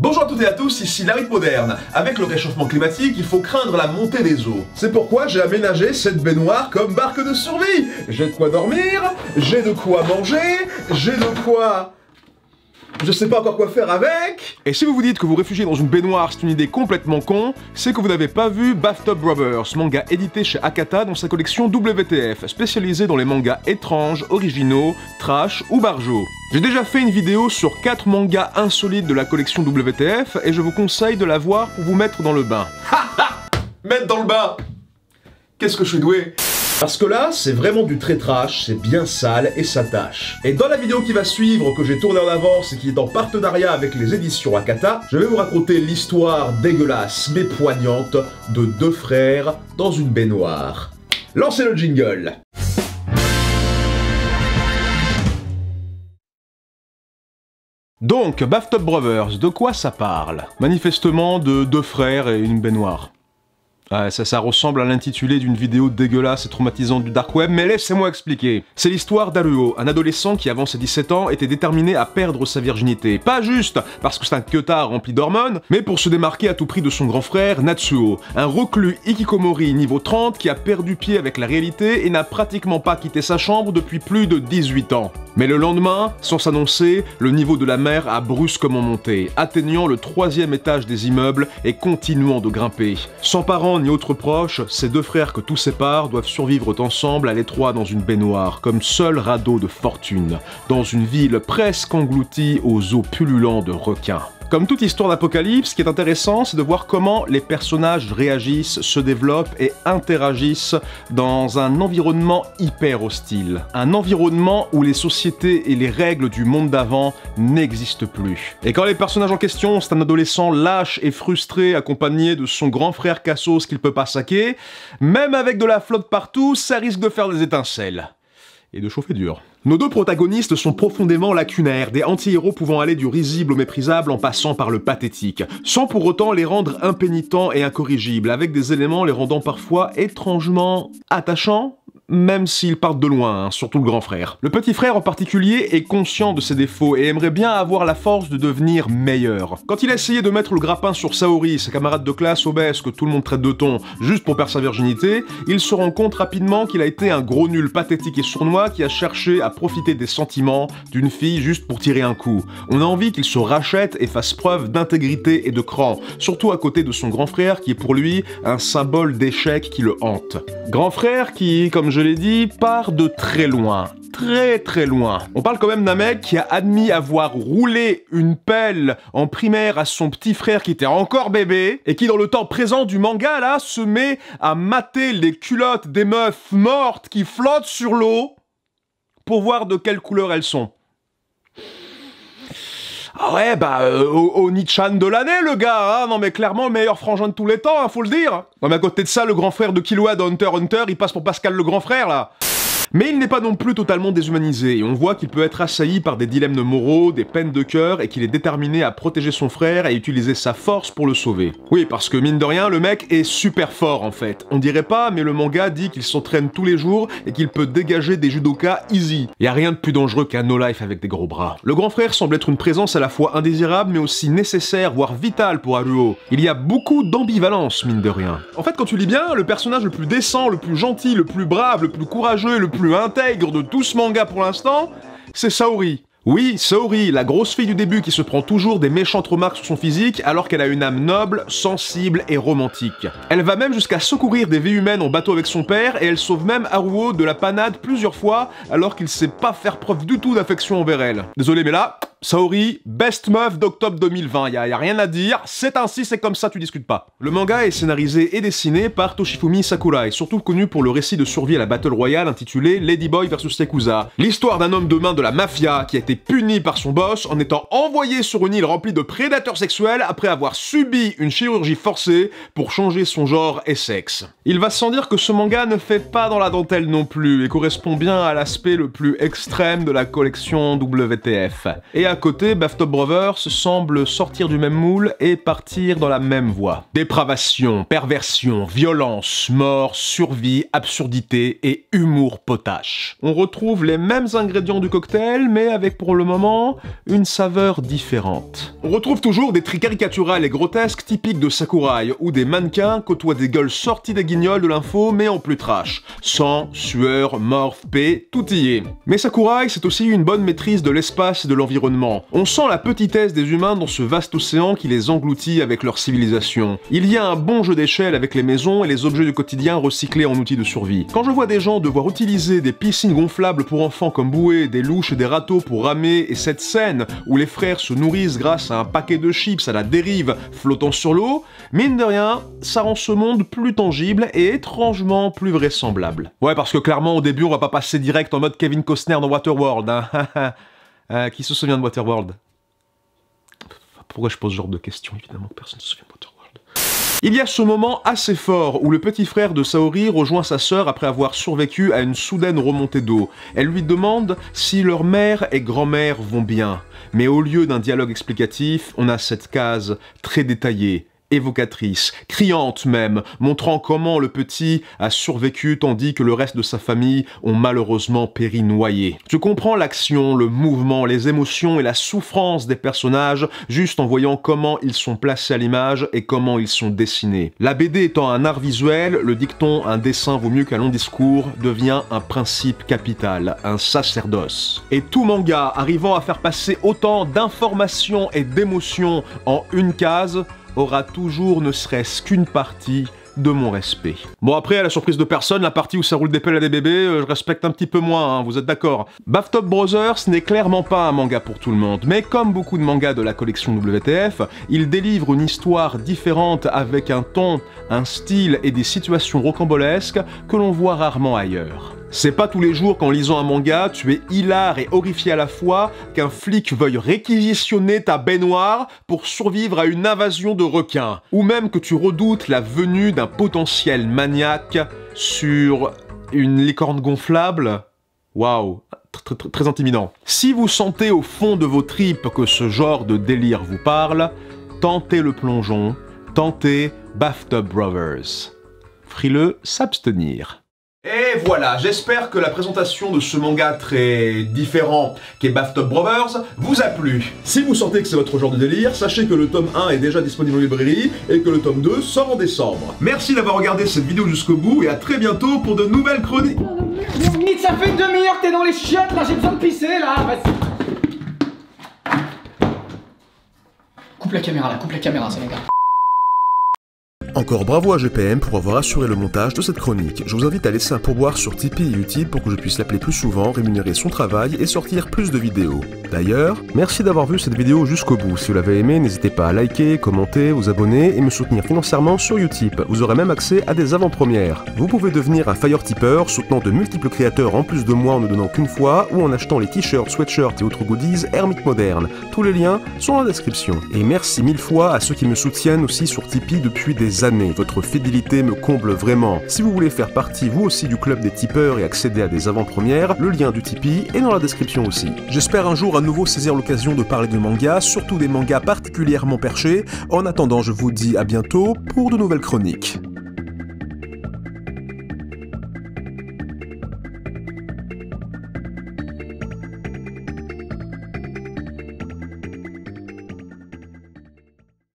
Bonjour à toutes et à tous, ici Larry Moderne. Avec le réchauffement climatique, il faut craindre la montée des eaux. C'est pourquoi j'ai aménagé cette baignoire comme barque de survie. J'ai de quoi dormir, j'ai de quoi manger, j'ai de quoi... Je sais pas encore quoi faire avec. Et si vous vous dites que vous réfugier dans une baignoire c'est une idée complètement con, c'est que vous n'avez pas vu Bathtub Brothers, manga édité chez Akata dans sa collection WTF, spécialisée dans les mangas étranges, originaux, trash ou barjots. J'ai déjà fait une vidéo sur 4 mangas insolites de la collection WTF et je vous conseille de la voir pour vous mettre dans le bain. Ha ha! Mettre dans le bain! Qu'est-ce que je suis doué! Parce que là, c'est vraiment du très trash, c'est bien sale et ça tâche. Et dans la vidéo qui va suivre, que j'ai tournée en avance et qui est en partenariat avec les éditions Akata, je vais vous raconter l'histoire dégueulasse mais poignante de 2 frères dans une baignoire. Lancez le jingle! Donc, Bathtub Brothers, de quoi ça parle? Manifestement de 2 frères et une baignoire. Ouais, ça ressemble à l'intitulé d'une vidéo dégueulasse et traumatisante du dark web, mais laissez-moi expliquer. C'est l'histoire d'Haruo, un adolescent qui, avant ses 17 ans, était déterminé à perdre sa virginité. Pas juste parce que c'est un queutard rempli d'hormones, mais pour se démarquer à tout prix de son grand frère, Natsuo, un reclus hikikomori niveau 30 qui a perdu pied avec la réalité et n'a pratiquement pas quitté sa chambre depuis plus de 18 ans. Mais le lendemain, sans s'annoncer, le niveau de la mer a brusquement monté, atteignant le 3e étage des immeubles et continuant de grimper. Sans parents ni autres proches, ces 2 frères que tout sépare doivent survivre ensemble à l'étroit dans une baignoire, comme seul radeau de fortune, dans une ville presque engloutie aux eaux pullulants de requins. Comme toute histoire d'apocalypse, ce qui est intéressant, c'est de voir comment les personnages réagissent, se développent et interagissent dans un environnement hyper hostile. Un environnement où les sociétés et les règles du monde d'avant n'existent plus. Et quand les personnages en question, c'est un adolescent lâche et frustré accompagné de son grand frère Cassos qu'il peut pas saquer, même avec de la flotte partout, ça risque de faire des étincelles. Et de chauffer dur. Nos 2 protagonistes sont profondément lacunaires, des anti-héros pouvant aller du risible au méprisable en passant par le pathétique, sans pour autant les rendre impénitents et incorrigibles, avec des éléments les rendant parfois étrangement attachants, même s'ils partent de loin, surtout le grand frère. Le petit frère en particulier est conscient de ses défauts et aimerait bien avoir la force de devenir meilleur. Quand il a essayé de mettre le grappin sur Saori, sa camarade de classe obèse que tout le monde traite de ton, juste pour perdre sa virginité, il se rend compte rapidement qu'il a été un gros nul pathétique et sournois qui a cherché à profiter des sentiments d'une fille juste pour tirer un coup. On a envie qu'il se rachète et fasse preuve d'intégrité et de cran, surtout à côté de son grand frère qui est pour lui un symbole d'échec qui le hante. Grand frère qui, comme je l'ai dit, part de très loin. Très loin. On parle quand même d'un mec qui a admis avoir roulé une pelle en primaire à son petit frère qui était encore bébé, et qui dans le temps présent du manga là, se met à mater les culottes des meufs mortes qui flottent sur l'eau pour voir de quelle couleur elles sont. Ah ouais, Oni-chan de l'année, le gars, hein. Non mais clairement, le meilleur frangin de tous les temps, hein, faut le dire. Non mais à côté de ça, le grand frère de Killua de Hunter x Hunter, il passe pour Pascal le grand frère, là. Mais il n'est pas non plus totalement déshumanisé, et on voit qu'il peut être assailli par des dilemmes moraux, des peines de cœur, et qu'il est déterminé à protéger son frère et utiliser sa force pour le sauver. Oui, parce que mine de rien, le mec est super fort en fait. On dirait pas, mais le manga dit qu'il s'entraîne tous les jours et qu'il peut dégager des judokas easy. Y a rien de plus dangereux qu'un no-life avec des gros bras. Le grand frère semble être une présence à la fois indésirable, mais aussi nécessaire, voire vitale pour Haruo. Il y a beaucoup d'ambivalence, mine de rien. En fait, quand tu lis bien, le personnage le plus décent, le plus gentil, le plus brave, le plus courageux et le plus intègre de tout ce manga pour l'instant, c'est Saori. Oui, Saori, la grosse fille du début qui se prend toujours des méchantes remarques sur son physique alors qu'elle a une âme noble, sensible et romantique. Elle va même jusqu'à secourir des vies humaines en bateau avec son père et elle sauve même Haruo de la panade plusieurs fois alors qu'il sait pas faire preuve du tout d'affection envers elle. Désolé mais là, Saori, best meuf d'octobre 2020, y a rien à dire, c'est ainsi, c'est comme ça, tu discutes pas. Le manga est scénarisé et dessiné par Toshifumi Sakurai, surtout connu pour le récit de survie à la Battle Royale intitulé Ladyboy vs Yakuza. L'histoire d'un homme de main de la mafia qui a été puni par son boss en étant envoyé sur une île remplie de prédateurs sexuels après avoir subi une chirurgie forcée pour changer son genre et sexe. Il va sans dire que ce manga ne fait pas dans la dentelle non plus et correspond bien à l'aspect le plus extrême de la collection WTF. Et à côté, Bathtub Brothers semble sortir du même moule et partir dans la même voie. Dépravation, perversion, violence, mort, survie, absurdité et humour potache. On retrouve les mêmes ingrédients du cocktail, mais avec pour le moment une saveur différente. On retrouve toujours des traits caricaturales et grotesques typiques de Sakurai, où des mannequins côtoient des gueules sorties des guignols de l'info, mais en plus trash. Sang, sueur, morph, paix, tout y est. Mais Sakurai, c'est aussi une bonne maîtrise de l'espace et de l'environnement. On sent la petitesse des humains dans ce vaste océan qui les engloutit avec leur civilisation. Il y a un bon jeu d'échelle avec les maisons et les objets du quotidien recyclés en outils de survie. Quand je vois des gens devoir utiliser des piscines gonflables pour enfants comme bouées, des louches et des râteaux pour ramer, et cette scène où les frères se nourrissent grâce à un paquet de chips à la dérive flottant sur l'eau, mine de rien, ça rend ce monde plus tangible et étrangement plus vraisemblable. Ouais, parce que clairement, au début, on va pas passer direct en mode Kevin Costner dans Waterworld, hein. Qui se souvient de Waterworld? Pourquoi je pose ce genre de questions? Évidemment, personne ne se souvient de Waterworld. Il y a ce moment assez fort où le petit frère de Saori rejoint sa sœur après avoir survécu à une soudaine remontée d'eau. Elle lui demande si leur mère et grand-mère vont bien. Mais au lieu d'un dialogue explicatif, on a cette case très détaillée, évocatrice, criante même, montrant comment le petit a survécu tandis que le reste de sa famille ont malheureusement péri noyés. Tu comprends l'action, le mouvement, les émotions et la souffrance des personnages juste en voyant comment ils sont placés à l'image et comment ils sont dessinés. La BD étant un art visuel, le dicton « un dessin vaut mieux qu'un long discours » devient un principe capital, un sacerdoce. Et tout manga arrivant à faire passer autant d'informations et d'émotions en une case aura toujours ne serait-ce qu'une partie de mon respect. Bon après, à la surprise de personne, la partie où ça roule des pelles à des bébés, je respecte un petit peu moins, hein, vous êtes d'accord. Bathtub Brothers n'est clairement pas un manga pour tout le monde, mais comme beaucoup de mangas de la collection WTF, il délivre une histoire différente avec un ton, un style et des situations rocambolesques que l'on voit rarement ailleurs. C'est pas tous les jours qu'en lisant un manga, tu es hilar et horrifié à la fois qu'un flic veuille réquisitionner ta baignoire pour survivre à une invasion de requins. Ou même que tu redoutes la venue d'un potentiel maniaque sur une licorne gonflable. Waouh, très intimidant. Si vous sentez au fond de vos tripes que ce genre de délire vous parle, tentez le plongeon, tentez Bathtub Brothers. Frileux, s'abstenir. Et voilà, j'espère que la présentation de ce manga très différent qu'est Bathtub Brothers vous a plu. Si vous sentez que c'est votre genre de délire, sachez que le tome 1 est déjà disponible en librairie et que le tome 2 sort en décembre. Merci d'avoir regardé cette vidéo jusqu'au bout et à très bientôt pour de nouvelles chroniques. Ça fait une demi-heure que t'es dans les chiottes, là j'ai besoin de pisser là, vas-y. Coupe la caméra, c'est les gars. Encore bravo à GPM pour avoir assuré le montage de cette chronique. Je vous invite à laisser un pourboire sur Tipeee et Utip pour que je puisse l'appeler plus souvent, rémunérer son travail et sortir plus de vidéos. D'ailleurs, merci d'avoir vu cette vidéo jusqu'au bout. Si vous l'avez aimé, n'hésitez pas à liker, commenter, vous abonner et me soutenir financièrement sur Utip. Vous aurez même accès à des avant-premières. Vous pouvez devenir un Fire Tipper, soutenant de multiples créateurs en plus de moi en ne donnant qu'une fois, ou en achetant les t-shirts, sweatshirts et autres goodies Hermite Moderne. Tous les liens sont dans la description. Et merci 1000 fois à ceux qui me soutiennent aussi sur Tipeee depuis des années. Votre fidélité me comble vraiment. Si vous voulez faire partie vous aussi du club des tipeurs et accéder à des avant-premières, le lien du Tipeee est dans la description aussi. J'espère un jour à nouveau saisir l'occasion de parler de manga, surtout des mangas particulièrement perchés. En attendant, je vous dis à bientôt pour de nouvelles chroniques.